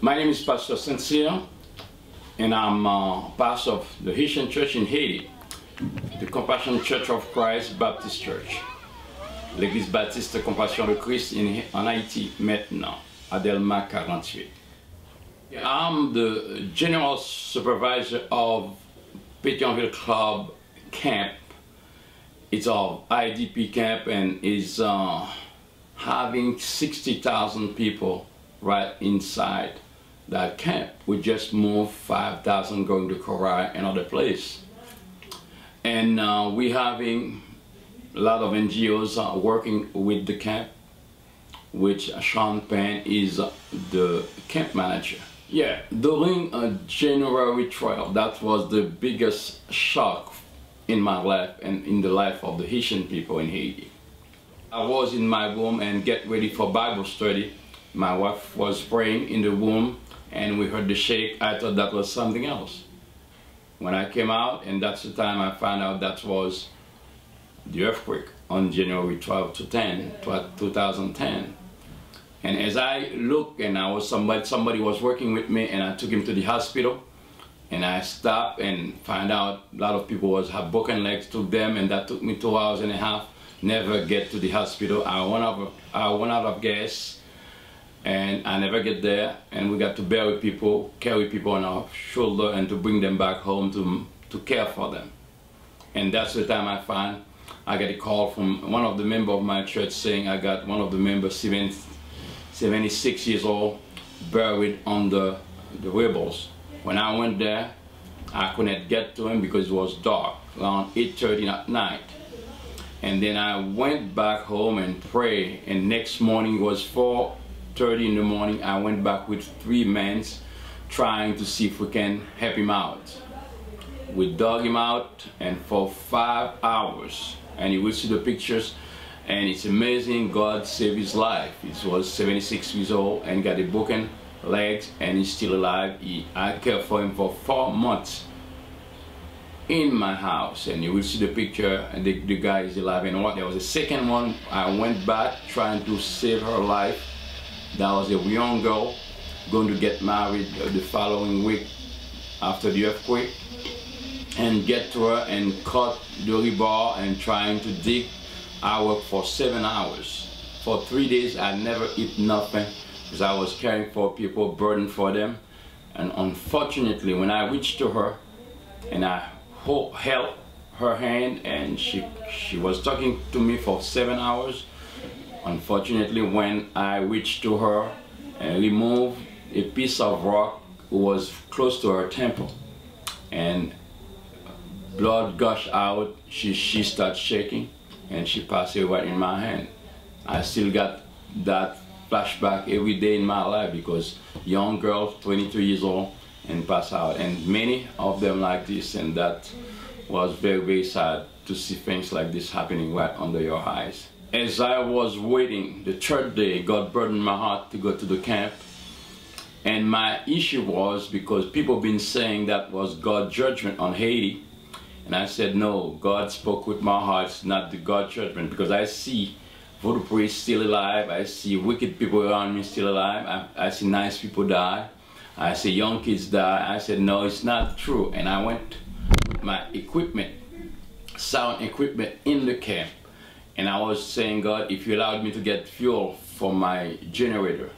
My name is Pastor Sincere, and I'm pastor of the Haitian church in Haiti, the Compassion Church of Christ Baptist Church, l'Église Baptiste Compassion de Christ en Haïti maintenant, à Delma 48. I'm the general supervisor of Pétionville Club Camp. It's an IDP camp and is having 60,000 people right inside that camp. We just moved 5,000 going to Korea and other place. And we're having a lot of NGOs working with the camp, which Sean Penn is the camp manager. Yeah, during January 12, that was the biggest shock in my life and in the life of the Haitian people in Haiti. I was in my room and get ready for Bible study. My wife was praying in the room and we heard the shake. I thought that was something else. When I came out, and that's the time I found out that was the earthquake on January 12 to 2010. And as I looked, and somebody was working with me, and I took him to the hospital, and I stopped and found out a lot of people had broken legs, took them, and that took me 2 hours and a half. Never get to the hospital. I went out of gas, and I never get there, and we got to carry people on our shoulder and to bring them back home to care for them. And that's the time I got a call from one of the members of my church saying I got one of the members, 76 years old, buried on the rebels. When I went there, I couldn't get to him because it was dark, around 8:30 at night. And then I went back home and prayed, and next morning it was 4:30 in the morning. I went back with 3 men trying to see if we can help him out. We dug him out, and for 5 hours, and you will see the pictures, and it's amazing. God saved his life. He was 76 years old and got a broken legs, and he's still alive. I cared for him for 4 months in my house, and you will see the picture, and the guy is alive. And there was a second one. I went back trying to save her life. That was a young girl going to get married the following week after the earthquake, and get to her and cut the rebar and trying to dig. I worked for 7 hours. For 3 days I never eat nothing because I was caring for people, burden for them. And unfortunately, when I reached to her and I held her hand, and she was talking to me for 7 hours. Unfortunately, when I reached to her and removed a piece of rock, it was close to her temple, and blood gushed out. She started shaking, and she passed away right in my hand. I still got that flashback every day in my life, because young girl, 22 years old, and pass out, and many of them like this, and that was very, very sad to see things like this happening right under your eyes. As I was waiting, the 3rd day, God burdened my heart to go to the camp, and my issue was because people been saying that was God's judgment on Haiti, and I said no, God spoke with my heart, it's not the God judgment, because I see voodoo priests still alive, I see wicked people around me still alive, I see nice people die, I see young kids die. I said, no, it's not true. And I went with my equipment, sound equipment in the camp. And I was saying, God, if you allowed me to get fuel for my generator,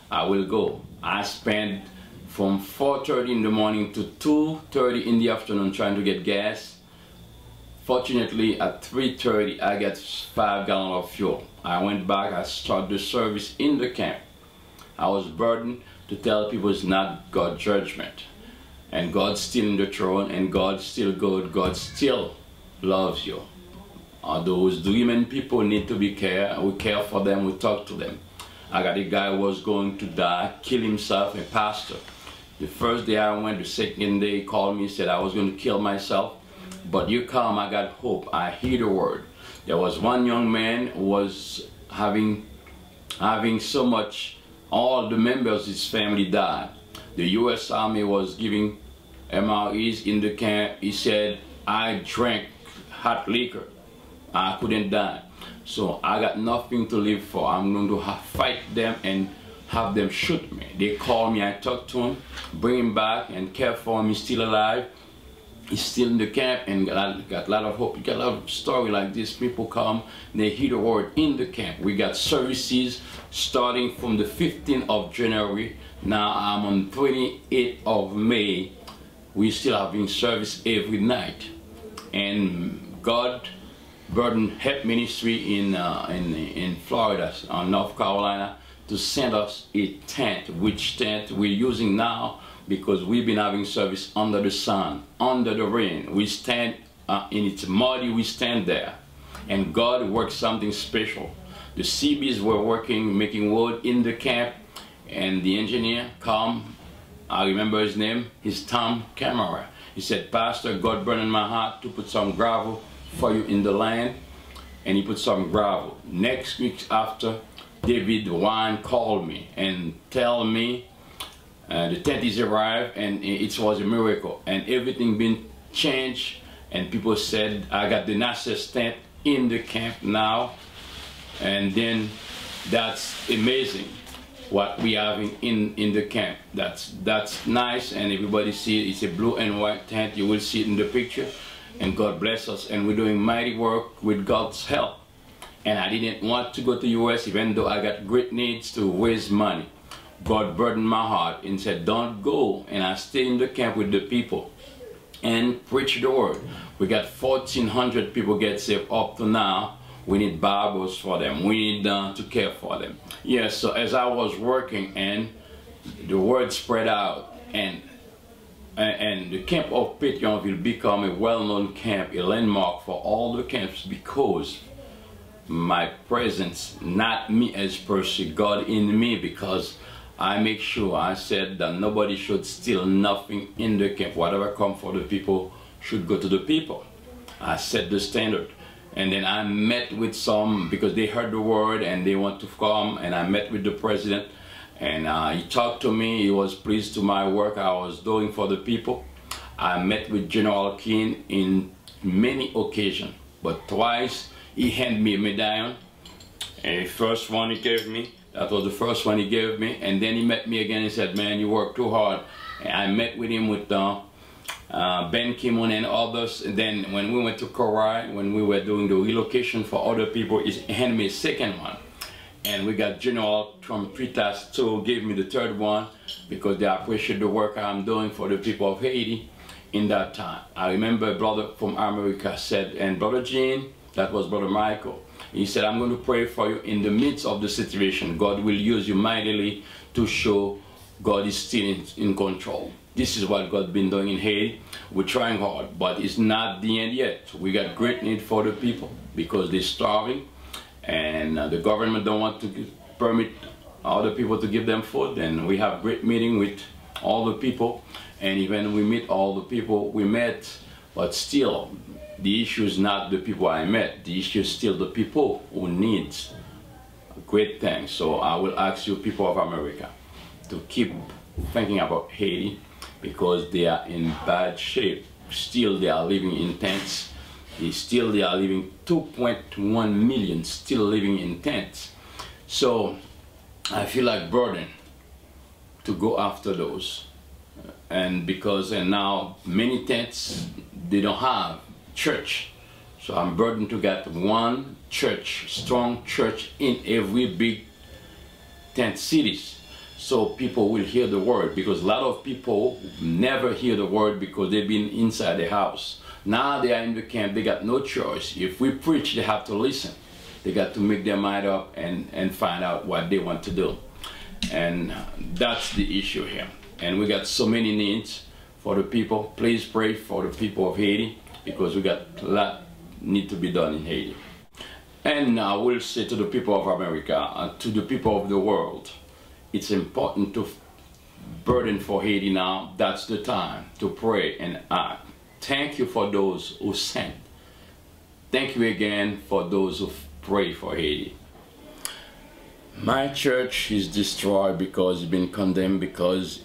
I will go. I spent from 4:30 in the morning to 2:30 in the afternoon trying to get gas. Fortunately, at 3:30, I got 5 gallons of fuel. I went back, I started the service in the camp. I was burdened to tell people it's not God's judgment, and God's still in the throne, and God's still good. God still loves you. Those dreaming people need to be cared. We care for them, we talk to them. I got a guy who was going to die, kill himself, a pastor. The first day I went, the second day he called me, said I was going to kill myself, but you come, I got hope. I hear the word. There was one young man who was having so much. All the members of his family died. The U.S. Army was giving MREs in the camp. He said, I drank hot liquor. I couldn't die. So I got nothing to live for. I'm going to fight them and have them shoot me. They call me, I talk to him, bring him back and care for him. He's still alive. He's still in the camp and got a lot of hope. You got a lot of story like this. People come, they hear the word in the camp. We got services starting from the 15th of January. Now I'm on 28th of May. We still having service every night. And God Burden Help Ministry in Florida, North Carolina, to send us a tent, which tent we're using now because we've been having service under the sun, under the rain. We stand in it's muddy, we stand there. And God worked something special. The CBs were working, making wood in the camp, and the engineer come, I remember his name, his Tom Camera. He said, Pastor, God burned in my heart to put some gravel for you in the land. And he put some gravel. Next week after, David Wine called me and tell me the tent is arrived and it was a miracle. And everything been changed. And people said, I got the nicest tent in the camp now. And then that's amazing what we having in the camp. That's nice, and everybody see it. It's a blue and white tent. You will see it in the picture. And God bless us, and we're doing mighty work with God's help. And I didn't want to go to US, even though I got great needs to raise money. God burdened my heart and said, don't go. And I stayed in the camp with the people and preach the word. We got 1,400 people get saved up to now. We need Bibles for them. We need to care for them. Yes, so as I was working and the word spread out, and the camp of Pétionville become a well-known camp, a landmark for all the camps, because my presence, not me as per se, God in me, because I make sure, I said that nobody should steal nothing in the camp. Whatever come for the people should go to the people. I set the standard. And then I met with some, because they heard the word and they want to come, and I met with the president, and he talked to me. He was pleased to my work I was doing for the people. I met with General King in many occasions, but twice he handed me a medallion. And the first one he gave me, that was the first one he gave me, and then he met me again and said, man, you work too hard. And I met with him with Ben Kimon and others. And then when we went to Kauai, when we were doing the relocation for other people, he handed me a second one. And we got General from Tritas to give me the third one, because they appreciate the work I'm doing for the people of Haiti in that time. I remember a brother from America said, and Brother Gene, that was Brother Michael, he said, I'm going to pray for you in the midst of the situation. God will use you mightily to show God is still in control. This is what God's been doing in Haiti. We're trying hard, but it's not the end yet. We got great need for the people because they're starving, and the government don't want to permit other people to give them food. And we have great meeting with all the people, and even we meet all the people we met, but still the issue is not the people I met. The issue is still the people who need great things. So I will ask you, people of America, to keep thinking about Haiti, because they are in bad shape. Still they are living in tents. They are living 2.1 million still living in tents. So I feel like burden to go after those. And now many tents, they don't have church. So I'm burdened to get one church, strong church in every big tent cities. So people will hear the word, because a lot of people never hear the word because they've been inside the house. Now they are in the camp, they got no choice. If we preach, they have to listen. They got to make their mind up and find out what they want to do. And that's the issue here. And we got so many needs for the people. Please pray for the people of Haiti, because we got a lot need to be done in Haiti. And I will say to the people of America, to the people of the world, it's important to burden for Haiti now. That's the time to pray and act. Thank you for those who sent. Thank you again for those who pray for Haiti. My church is destroyed because it's been condemned, because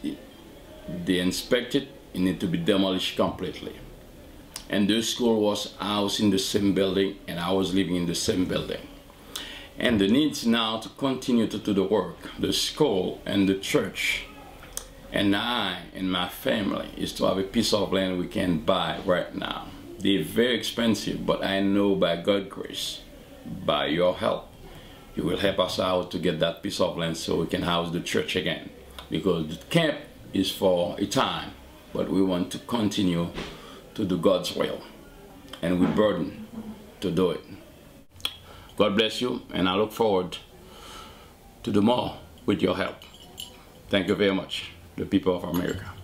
they inspected, it needed to be demolished completely. And the school was housed in the same building, and I was living in the same building. And the needs now to continue to do the work, the school and the church, and I and my family, is to have a piece of land we can buy right now. They're very expensive, but I know by God's grace, by your help, you will help us out to get that piece of land so we can house the church again. Because the camp is for a time, but we want to continue to do God's will, and we're burdened to do it. God bless you, and I look forward to do more with your help. Thank you very much, the people of America.